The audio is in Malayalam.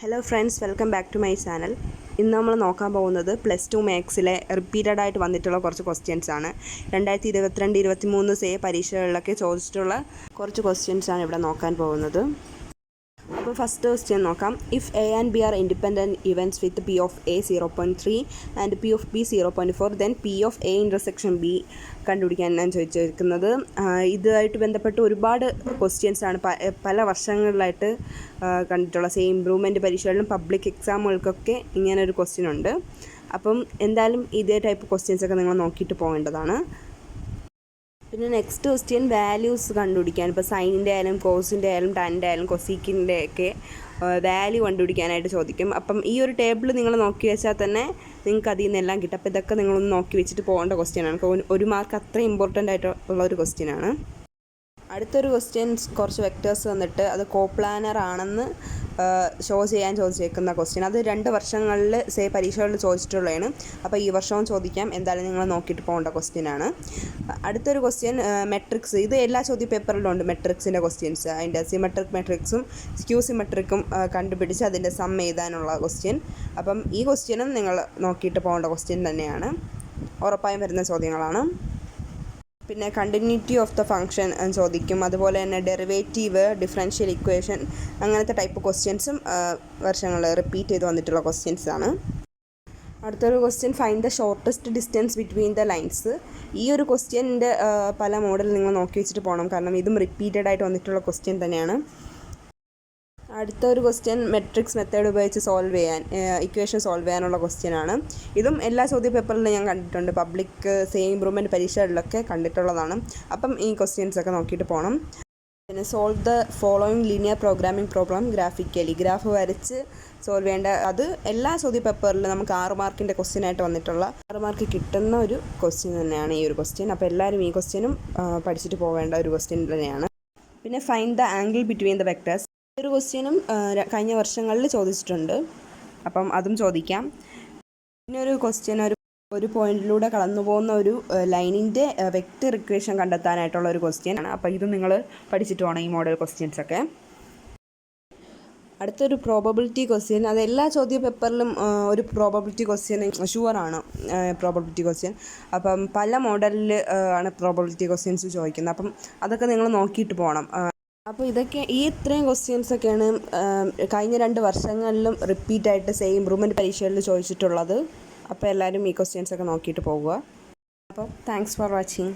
Hello friends, welcome back to my channel. ഇന്ന് നമ്മൾ നോക്കാൻ പോകുന്നത് +2 മാത്സിലെ റിപ്പീറ്റഡ് ആയിട്ട് വന്നിട്ടുള്ള കുറച്ച് ക്വസ്റ്റ്യൻസ് ആണ്. 2022-23 പരീക്ഷകളിലൊക്കെ ചോദിച്ചിട്ടുള്ള കുറച്ച് ക്വസ്റ്റ്യൻസ് ആണ് ഇവിടെ നോക്കാൻ പോകുന്നത്. അപ്പോൾ ഫസ്റ്റ് ക്വസ്റ്റ്യൻ നോക്കാം. If A and B R independent events with P of A 0.3 and P of B 0.4 then P of A intersection B കണ്ടുപിടിക്കാൻ ഞാൻ ചോദിച്ചിരിക്കുന്നത്. ഇതുമായിട്ട് ബന്ധപ്പെട്ട് ഒരുപാട് ക്വസ്റ്റ്യൻസ് ആണ് പല വർഷങ്ങളിലായിട്ട് കണ്ടിട്ടുള്ള. ഇംപ്രൂവ്മെൻറ്റ് പരീക്ഷകളിലും പബ്ലിക് എക്സാമുകൾക്കൊക്കെ ഇങ്ങനെ ഒരു ക്വസ്റ്റ്യൻ ഉണ്ട്. അപ്പം എന്തായാലും ഇതേ ടൈപ്പ് ക്വസ്റ്റ്യൻസൊക്കെ നിങ്ങൾ നോക്കിയിട്ട് പോകേണ്ടതാണ്. പിന്നെ നെക്സ്റ്റ് ക്വസ്റ്റ്യൻ വാല്യൂസ് കണ്ടുപിടിക്കാൻ. ഇപ്പോൾ സൈനിൻ്റെ ആയാലും കോസിൻ്റെ ആയാലും ടാനിൻ്റെ ആയാലും കൊസീക്കിൻ്റെ ഒക്കെ വാല്യൂ കണ്ടുപിടിക്കാനായിട്ട് ചോദിക്കും. അപ്പം ഈ ഒരു ടേബിൾ നിങ്ങൾ നോക്കി വെച്ചാൽ തന്നെ നിങ്ങൾക്ക് അതിൽ നിന്നെല്ലാം കിട്ടും. അപ്പോൾ ഇതൊക്കെ നിങ്ങളൊന്ന് നോക്കി വെച്ചിട്ട് പോകേണ്ട ക്വസ്റ്റ്യനാണ്. ഒരു മാർക്ക് അത്ര ഇമ്പോർട്ടൻ്റ് ആയിട്ടുള്ള ഒരു ക്വസ്റ്റ്യനാണ്. അടുത്തൊരു ക്വസ്റ്റ്യൻസ് കുറച്ച് വെക്ടേഴ്സ് വന്നിട്ട് അത് കോപ്ലാനർ ആണെന്ന് ഷോ ചെയ്യാൻ ചോദിച്ചേക്കുന്ന ക്വസ്റ്റ്യൻ. അത് 2 വർഷങ്ങളിൽ പരീക്ഷകളിൽ ചോദിച്ചിട്ടുള്ളതാണ്. അപ്പോൾ ഈ വർഷവും ചോദിക്കാം. എന്തായാലും നിങ്ങൾ നോക്കിയിട്ട് പോകേണ്ട ക്വസ്റ്റ്യനാണ്. അടുത്തൊരു ക്വസ്റ്റ്യൻ മെട്രിക്സ്. ഇത് എല്ലാ ചോദ്യ പേപ്പറിലും ഉണ്ട് മെട്രിക്സിൻ്റെ ക്വസ്റ്റ്യൻസ്. അതിൻ്റെ സിമെട്രിക് മെട്രിക്സും സ്ക്യൂ സിമെട്രിക്കും കണ്ടുപിടിച്ച് അതിൻ്റെ സം എഴുതാനുള്ള ക്വസ്റ്റ്യൻ. അപ്പം ഈ ക്വസ്റ്റ്യനും നിങ്ങൾ നോക്കിയിട്ട് പോകേണ്ട ക്വസ്റ്റ്യൻ തന്നെയാണ്. ഉറപ്പായും വരുന്ന ചോദ്യങ്ങളാണ്. പിന്നെ കണ്ടിന്യൂറ്റി ഓഫ് ദ ഫംഗ്ഷൻ ചോദിക്കും. അതുപോലെ തന്നെ ഡെറിവേറ്റീവ്, ഡിഫറൻഷ്യൽ ഇക്വേഷൻ, അങ്ങനത്തെ ടൈപ്പ് ക്വസ്റ്റ്യൻസും വർഷങ്ങൾ റിപ്പീറ്റ് ചെയ്ത് വന്നിട്ടുള്ള ക്വസ്റ്റ്യൻസ് ആണ്. അടുത്തൊരു question find the shortest distance between the lines. ഈ ഒരു ക്വസ്റ്റ്യൻ്റെ പല മോഡൽ നിങ്ങൾ നോക്കി വെച്ചിട്ട് പോകണം. കാരണം ഇതും റിപ്പീറ്റഡ് ആയിട്ട് വന്നിട്ടുള്ള ക്വസ്റ്റ്യൻ തന്നെയാണ്. അടുത്തൊരു ക്വസ്റ്റ്യൻ മെട്രിക്സ് മെത്തേഡ് ഉപയോഗിച്ച് ഇക്വേഷൻ സോൾവ് ചെയ്യാനുള്ള ക്വസ്റ്റ്യനാണ്. ഇതും എല്ലാ ചോദ്യ പേപ്പറിലും ഞാൻ കണ്ടിട്ടുണ്ട്. പബ്ലിക് ഇംപ്രൂവ്മെൻറ്റ് പരീക്ഷകളിലൊക്കെ കണ്ടിട്ടുള്ളതാണ്. അപ്പം ഈ ക്വസ്റ്റ്യൻസൊക്കെ നോക്കിയിട്ട് പോകണം. പിന്നെ solve the following linear programming problem graphically. Graph വരച്ച് സോൾവ് ചെയ്യേണ്ട. അത് എല്ലാ ചോദ്യ പേപ്പറിലും നമുക്ക് 6 മാർക്കിൻ്റെ ക്വസ്റ്റ്യനായിട്ട് വന്നിട്ടുള്ള 6 മാർക്ക് കിട്ടുന്ന ഒരു ക്വസ്റ്റ്യൻ തന്നെയാണ് ഈ ഒരു ക്വസ്റ്റ്യൻ. അപ്പോൾ എല്ലാവരും ഈ ക്വസ്റ്റ്യനും പഠിച്ചിട്ട് പോവേണ്ട ഒരു ക്വസ്റ്റ്യൻ തന്നെയാണ്. പിന്നെ find the angle between the vectors. ഒരു ക്വസ്റ്റ്യനും കഴിഞ്ഞ വർഷങ്ങളിൽ ചോദിച്ചിട്ടുണ്ട്. അപ്പം അതും ചോദിക്കാം. പിന്നെ ഒരു ക്വസ്റ്റ്യൻ ഒരു പോയിന്റിലൂടെ കടന്നു പോകുന്ന ഒരു ലൈനിൻ്റെ വെക്റ്റർ ഇക്വേഷൻ കണ്ടെത്താനായിട്ടുള്ള ഒരു ക്വസ്റ്റ്യൻ ആണ്. അപ്പോൾ ഇത് നിങ്ങൾ പഠിച്ചിട്ട് വേണം ഈ മോഡൽ ക്വസ്റ്റ്യൻസൊക്കെ. അടുത്തൊരു പ്രോബബിലിറ്റി ക്വസ്റ്റ്യൻ. അത് എല്ലാ ചോദ്യ പേപ്പറിലും ഒരു പ്രോബബിലിറ്റി ക്വസ്റ്റ്യൻ ഷുവറാണ്. പ്രോബബിലിറ്റി ക്വസ്റ്റ്യൻ അപ്പം പല മോഡലിൽ ആണ് പ്രോബബിലിറ്റി ക്വസ്റ്റ്യൻസ് ചോദിക്കുന്നത്. അപ്പം അതൊക്കെ നിങ്ങൾ നോക്കിയിട്ട് പോകണം. അപ്പോൾ ഇത്രയും ക്വസ്റ്റ്യൻസൊക്കെയാണ് കഴിഞ്ഞ 2 വർഷങ്ങളിലും റിപ്പീറ്റായിട്ട് ഇംപ്രൂവ്മെൻറ്റ് പരീക്ഷകളിൽ ചോദിച്ചിട്ടുള്ളത്. അപ്പോൾ എല്ലാവരും ഈ ക്വസ്റ്റ്യൻസൊക്കെ നോക്കിയിട്ട് പോകുക. അപ്പോൾ താങ്ക്സ് ഫോർ വാച്ചിങ്.